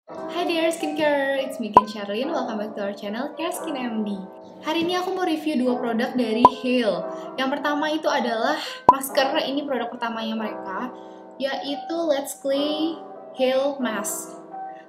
Hi dear skincare, it's me Ken Charlene. Welcome back to our channel Care Skin MD. Hari ini aku mau review dua produk dari Hale. Yang pertama itu adalah masker. Ini produk pertamanya mereka, yaitu Let's Clay Hale Mask,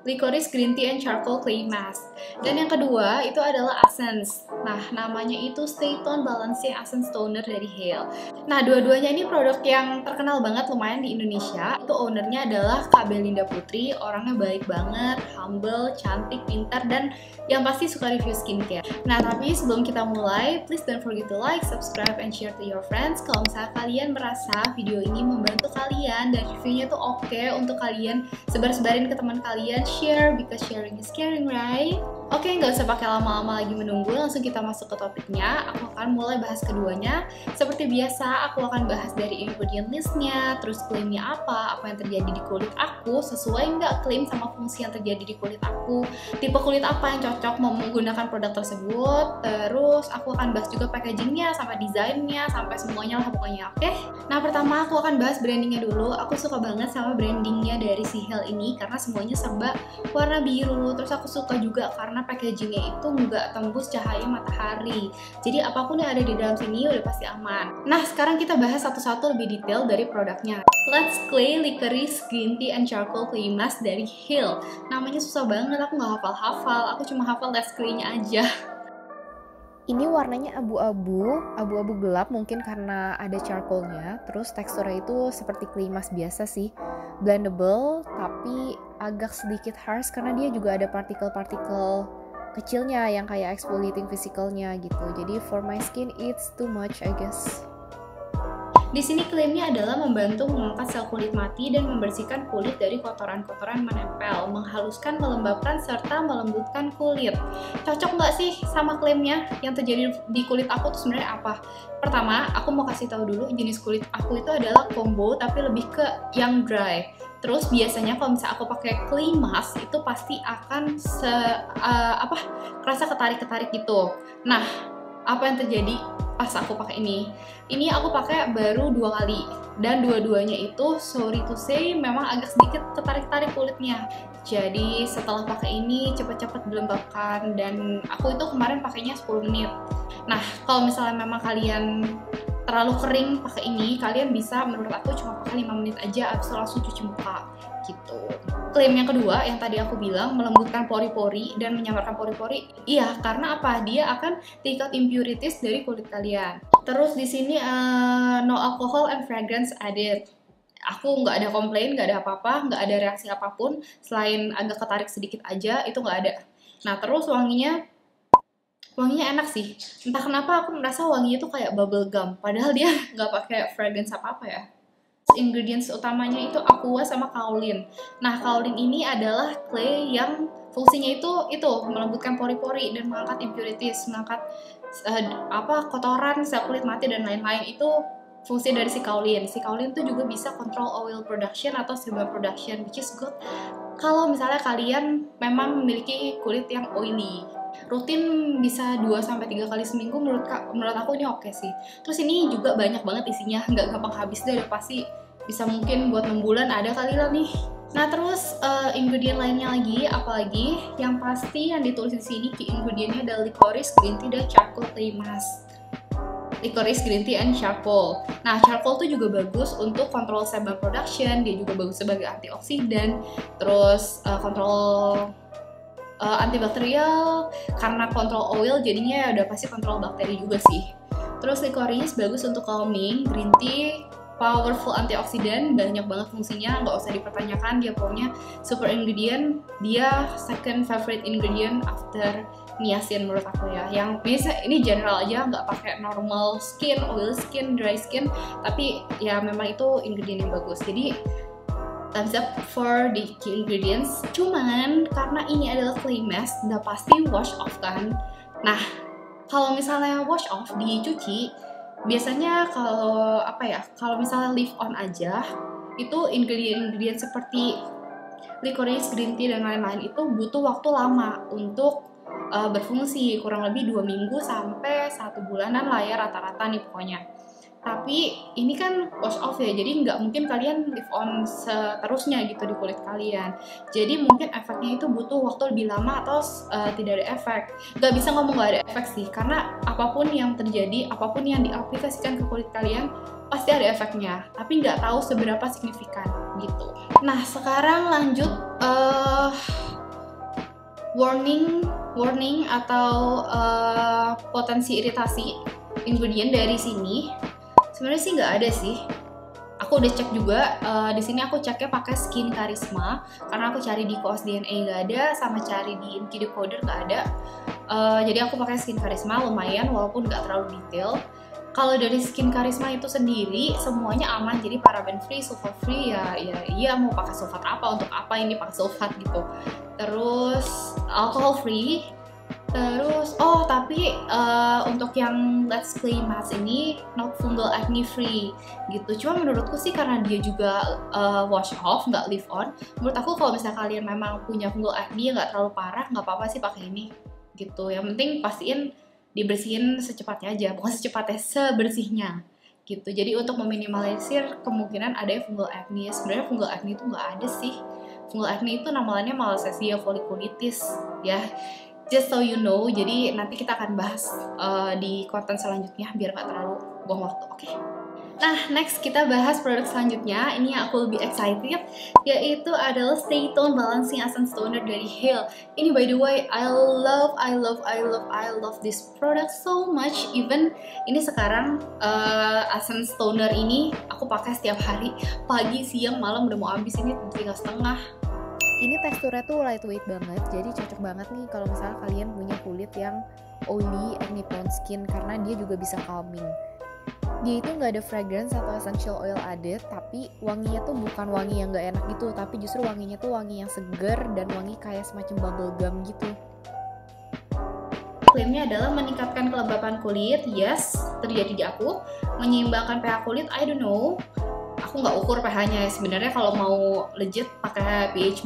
Licorice Green Tea and Charcoal Clay Mask. Dan yang kedua itu adalah Essence. Nah, namanya itu Stay Tone Balancing Essence Toner dari Hale. Nah, dua-duanya ini produk yang terkenal banget lumayan di Indonesia. Itu ownernya adalah Kak Belinda Putri. Orangnya baik banget, humble, cantik, pintar, dan yang pasti suka review skincare. Nah, tapi sebelum kita mulai, please don't forget to like, subscribe, and share to your friends. Kalau misalnya kalian merasa video ini membantu kalian dan reviewnya tuh oke untuk kalian sebar-sebarin ke teman kalian, share because sharing is caring, right? Oke, nggak usah pakai lama-lama lagi menunggu, langsung kita masuk ke topiknya. Aku akan mulai bahas keduanya. Seperti biasa, aku akan bahas dari ingredient listnya, terus klaimnya apa yang terjadi di kulit aku, sesuai nggak klaim sama fungsi yang terjadi di kulit aku, tipe kulit apa yang cocok mau menggunakan produk tersebut, terus aku akan bahas juga packagingnya, sampai desainnya, sampai semuanya lah pokoknya, oke? Nah, pertama aku akan bahas brandingnya dulu. Aku suka banget sama brandingnya dari si Hale ini, karena semuanya serba warna biru, terus aku suka juga karena packagingnya itu nggak tembus cahaya matahari. Jadi apapun yang ada di dalam sini udah pasti aman. Nah, sekarang kita bahas satu-satu lebih detail dari produknya. Let's Clay Licorice Green Tea and Charcoal Clay Mask dari Hale. Namanya susah banget, aku nggak hafal-hafal. Aku cuma hafal Let's Clay-nya aja. Ini warnanya abu-abu gelap mungkin karena ada charcoalnya. Terus teksturnya itu seperti clay mask biasa sih, blendable tapi agak sedikit harsh karena dia juga ada partikel-partikel kecilnya yang kayak exfoliating physicalnya gitu. Jadi for my skin it's too much I guess. Di sini klaimnya adalah membantu mengangkat sel kulit mati dan membersihkan kulit dari kotoran-kotoran menempel, menghaluskan, melembabkan, serta melembutkan kulit. Cocok nggak sih sama klaimnya? Yang terjadi di kulit aku tuh sebenarnya apa? Pertama, aku mau kasih tahu dulu jenis kulit aku itu adalah combo, tapi lebih ke yang dry. Terus biasanya kalau misalnya aku pakai clay mask itu pasti akan kerasa ketarik-ketarik gitu. Nah, apa yang terjadi pas aku pakai ini? Ini aku pakai baru 2 kali dan dua-duanya itu sorry to say memang agak sedikit ketarik-tarik kulitnya. Jadi setelah pakai ini cepet-cepet dilembabkan dan aku itu kemarin pakainya 10 menit. Nah, kalau misalnya memang kalian terlalu kering pakai ini, kalian bisa menurut aku cuma pakai 5 menit aja abis itu langsung cuci muka gitu. Klaim yang kedua yang tadi aku bilang melembutkan pori-pori dan menyamarkan pori-pori, iya karena apa? Dia akan take out impurities dari kulit kalian. Terus di sini no alcohol and fragrance added. Aku nggak ada komplain, nggak ada apa-apa, nggak ada reaksi apapun selain agak ketarik sedikit aja, itu nggak ada. Nah, terus wanginya enak sih. Entah kenapa aku merasa wanginya tuh kayak bubble gum, padahal dia nggak pakai fragrance apa-apa ya. Ingredients utamanya itu aqua sama kaolin. Nah, kaolin ini adalah clay yang fungsinya itu melembutkan pori-pori dan mengangkat impurities, mengangkat kotoran, sel kulit mati dan lain-lain. Itu fungsi dari si kaolin. Si kaolin itu juga bisa control oil production atau sebum production, which is good kalau misalnya kalian memang memiliki kulit yang oily. Rutin bisa 2-3 kali seminggu menurut aku ini oke sih. Terus ini juga banyak banget isinya, nggak gampang habis deh, pasti bisa mungkin buat 6 bulan ada kali lah nih. Nah, terus ingredient lainnya lagi, apalagi yang pasti yang ditulis di sini key ingredientnya adalah licorice green tea dan charcoal clay mask. Licorice green tea and charcoal. Nah, charcoal tuh juga bagus untuk kontrol sebum production, dia juga bagus sebagai antioksidan, terus kontrol antibakterial, karena kontrol oil jadinya ya udah pasti kontrol bakteri juga sih. Terus licorice bagus untuk calming, green tea powerful antioksidan, banyak banget fungsinya, nggak usah dipertanyakan, dia pokoknya super ingredient, dia second favorite ingredient after niacin menurut aku ya. Yang biasa ini general aja, nggak pakai normal skin, oil skin, dry skin, tapi ya memang itu ingredient yang bagus. Jadi thumbs up for the key ingredients. Cuman karena ini adalah clay mask, udah pasti wash off kan. Nah, kalau misalnya wash off dicuci, biasanya kalau misalnya leave on aja, itu ingredient seperti licorice, green tea dan lain-lain itu butuh waktu lama untuk berfungsi, kurang lebih 2 minggu sampai 1 bulanan lah ya rata-rata nih pokoknya. Tapi ini kan wash off ya, jadi nggak mungkin kalian leave on seterusnya gitu di kulit kalian. Jadi mungkin efeknya itu butuh waktu lebih lama atau tidak ada efek. Gak bisa ngomong gak ada efek sih, karena apapun yang terjadi, apapun yang diaplikasikan ke kulit kalian pasti ada efeknya, tapi nggak tahu seberapa signifikan gitu. Nah sekarang lanjut warning atau potensi iritasi ingredient dari sini. Sebenarnya sih nggak ada sih. Aku udah cek juga, di sini aku ceknya pakai Skin Charisma karena aku cari di Koos DNA nggak ada, sama cari di Inky Decoder nggak ada. Jadi aku pakai Skin Charisma, lumayan walaupun nggak terlalu detail. Kalau dari Skin Charisma itu sendiri semuanya aman, jadi paraben free, sulfat free, ya mau pakai sulfat apa, untuk apa ini pakai sulfat gitu. Terus alcohol free. Terus tapi untuk yang Let's Clay Mask ini not fungal acne free gitu. Cuma menurutku sih karena dia juga wash off, nggak leave on. Menurut aku kalau misalnya kalian memang punya fungal acne nggak terlalu parah, nggak apa-apa sih pakai ini gitu. Yang penting pastiin dibersihin secepatnya aja, bukan secepatnya, sebersihnya gitu. Jadi untuk meminimalisir kemungkinan ada fungal acne. Sebenarnya fungal acne itu nggak ada sih. Fungal acne itu namanya Malassezia folliculitis ya. Just so you know, jadi nanti kita akan bahas di konten selanjutnya biar nggak terlalu buang waktu, oke? Nah, next kita bahas produk selanjutnya. Ini yang aku lebih excited, yaitu adalah Stay Tone Balancing Essence Toner dari Hale. Ini by the way, I love this product so much. Even ini sekarang essence toner ini aku pakai setiap hari, pagi, siang, malam, udah mau habis ini tinggal setengah. Ini teksturnya tuh lightweight banget, jadi cocok banget nih kalau misalnya kalian punya kulit yang oily, acne prone skin, karena dia juga bisa calming. Dia itu nggak ada fragrance atau essential oil added, tapi wanginya tuh bukan wangi yang nggak enak gitu, tapi justru wanginya tuh wangi yang seger dan wangi kayak semacam bubble gum gitu. Klaimnya adalah meningkatkan kelembapan kulit, yes, terjadi di aku. Menyeimbangkan pH kulit, I don't know. Aku nggak ukur pH-nya ya sebenarnya, kalau mau legit pakai pH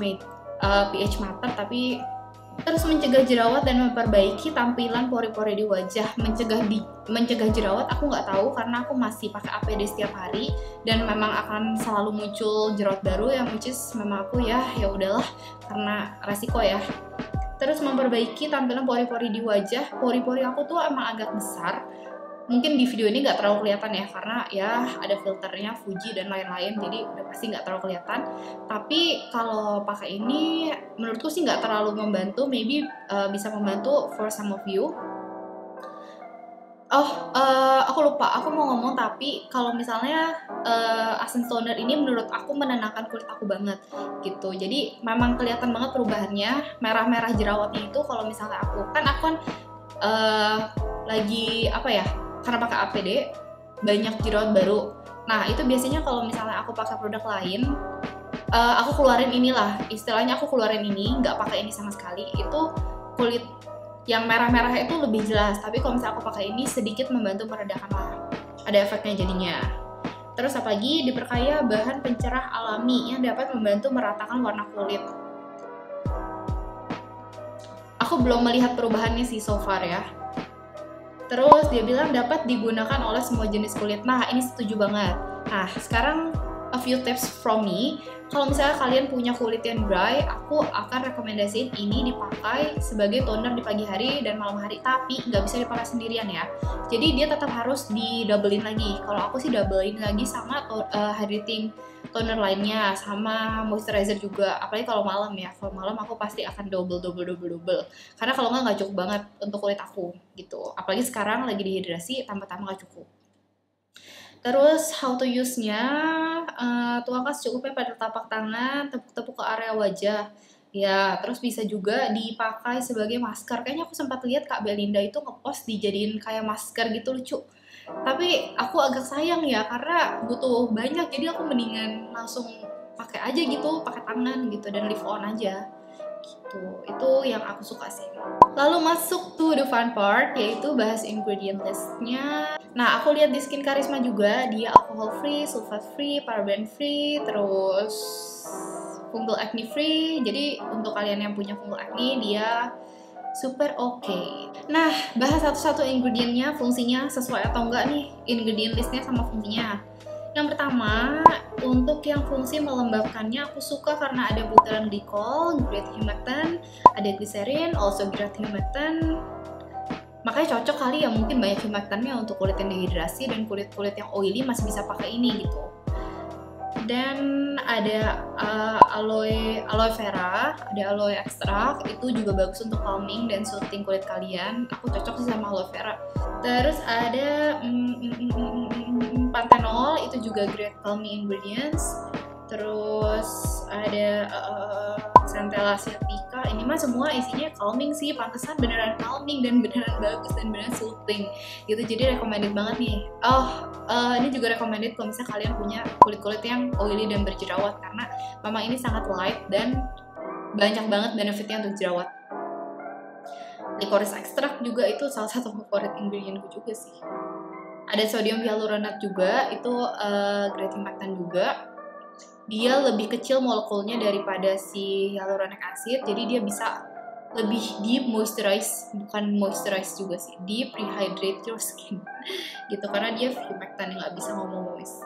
meter, tapi terus mencegah jerawat dan memperbaiki tampilan pori-pori di wajah. Mencegah jerawat aku nggak tahu karena aku masih pakai APD setiap hari dan memang akan selalu muncul jerawat baru yang which is memang aku ya udahlah karena resiko ya. Terus memperbaiki tampilan pori-pori di wajah. Pori-pori aku tuh emang agak besar. Mungkin di video ini nggak terlalu kelihatan ya karena ya ada filternya Fuji dan lain-lain, jadi udah pasti nggak terlalu kelihatan. Tapi kalau pakai ini menurutku sih nggak terlalu membantu, maybe bisa membantu for some of you. Aku lupa, aku mau ngomong, tapi kalau misalnya essence toner ini menurut aku menenangkan kulit aku banget gitu. Jadi memang kelihatan banget perubahannya, merah-merah jerawatnya itu kalau misalnya aku kan lagi karena pakai APD banyak jerawat baru. Nah itu biasanya kalau misalnya aku pakai produk lain, aku keluarin inilah, istilahnya aku keluarin ini, nggak pakai ini sama sekali, itu kulit yang merah-merah itu lebih jelas. Tapi kalau misalnya aku pakai ini sedikit membantu meredakan lah, ada efeknya jadinya. Terus apalagi diperkaya bahan pencerah alami yang dapat membantu meratakan warna kulit. Aku belum melihat perubahannya sih so far ya. Terus dia bilang dapat digunakan oleh semua jenis kulit. Nah ini setuju banget. Nah sekarang a few tips from me. Kalau misalnya kalian punya kulit yang dry, aku akan rekomendasiin ini dipakai sebagai toner di pagi hari dan malam hari. Tapi nggak bisa dipakai sendirian ya. Jadi dia tetap harus di-doublein lagi. Kalau aku sih doublein lagi sama hydrating toner lainnya, sama moisturizer juga. Apalagi kalau malam ya. Kalau malam aku pasti akan double. Karena kalau nggak cukup banget untuk kulit aku gitu. Apalagi sekarang lagi dehidrasi, tambah-tambah nggak cukup. Terus how to use-nya, tuangkan secukupnya pada telapak tangan, tepuk-tepuk ke area wajah. Ya, terus bisa juga dipakai sebagai masker. Kayaknya aku sempat lihat Kak Belinda itu ngepost dijadiin kayak masker gitu, lucu. Tapi aku agak sayang ya karena butuh banyak, jadi aku mendingan langsung pakai aja gitu, pakai tangan gitu dan leave on aja. Gitu. Itu yang aku suka sih. Lalu masuk to the fun part, yaitu bahas ingredient list-nya. Nah, aku lihat di Skin Charisma juga, dia alcohol free, sulfat free, paraben free, terus fungal acne free. Jadi untuk kalian yang punya fungal acne, dia super oke. Nah, bahas satu-satu ingredientnya, fungsinya sesuai atau enggak nih ingredient listnya sama fungsinya. Yang pertama, untuk yang fungsi melembabkannya aku suka karena ada butaran glycol, great humectant, ada glycerin, also great humectant. Makanya cocok kali ya, mungkin banyak humectantnya untuk kulit yang dehidrasi dan kulit-kulit yang oily masih bisa pakai ini gitu. Dan ada aloe vera, ada aloe extract, itu juga bagus untuk calming dan soothing kulit kalian. Aku cocok sih sama aloe vera. Terus ada panthenol, itu juga great calming ingredients. Terus ada Centella asiatica, ini mah semua isinya calming sih, pantesan beneran calming dan beneran bagus dan beneran soothing gitu, jadi recommended banget nih. Ini juga recommended kalau misalnya kalian punya kulit-kulit yang oily dan berjerawat, karena memang ini sangat light dan banyak banget benefitnya untuk jerawat. Licorice extract juga itu salah satu favorit ingredientku juga sih. Ada sodium hyaluronat juga, itu great humectant juga. Dia lebih kecil molekulnya daripada si hyaluronic acid, jadi dia bisa lebih deep moisturize, bukan moisturize juga sih, deep rehydrate your skin gitu, karena dia humectant yang nggak bisa ngomong moist.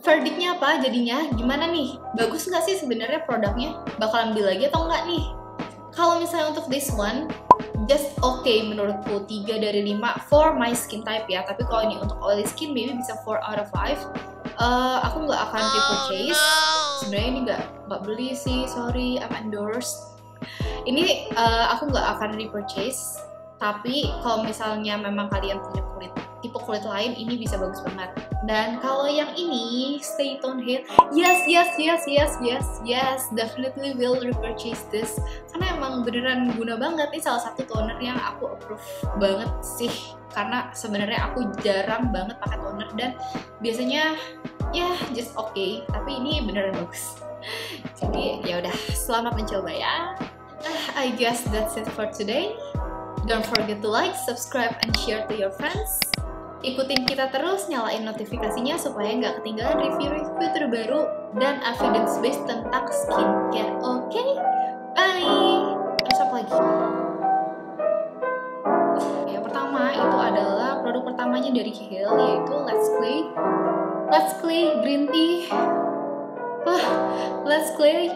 Verdictnya apa jadinya? Gimana nih? Bagus nggak sih sebenarnya produknya? Bakal ambil lagi atau nggak nih? Kalau misalnya untuk this one, just okay menurutku, 3 dari 5 for my skin type ya. Tapi kalau ini untuk oily skin, maybe bisa 4 out of 5. Aku nggak akan repurchase. Sebenarnya ini nggak beli sih, sorry, I'm endorsed. Ini aku nggak akan repurchase. Tapi kalau misalnya memang kalian punya tipe kulit lain, ini bisa bagus banget. Dan kalau yang ini, Stay Tone Heat, yes, definitely will repurchase this. Karena emang beneran guna banget. Ini salah satu toner yang aku approve banget sih. Karena sebenarnya aku jarang banget pakai toner dan biasanya ya just okay. Tapi ini beneran bagus. Jadi ya udah, selamat mencoba ya. I guess that's it for today. Don't forget to like, subscribe, and share to your friends. Ikutin kita terus, nyalain notifikasinya supaya nggak ketinggalan review-review terbaru dan evidence-based tentang skincare. Oke? Bye! Terus apa lagi? Yang pertama itu adalah produk pertamanya dari Kihil, yaitu Let's Clay Green Tea. Let's Clay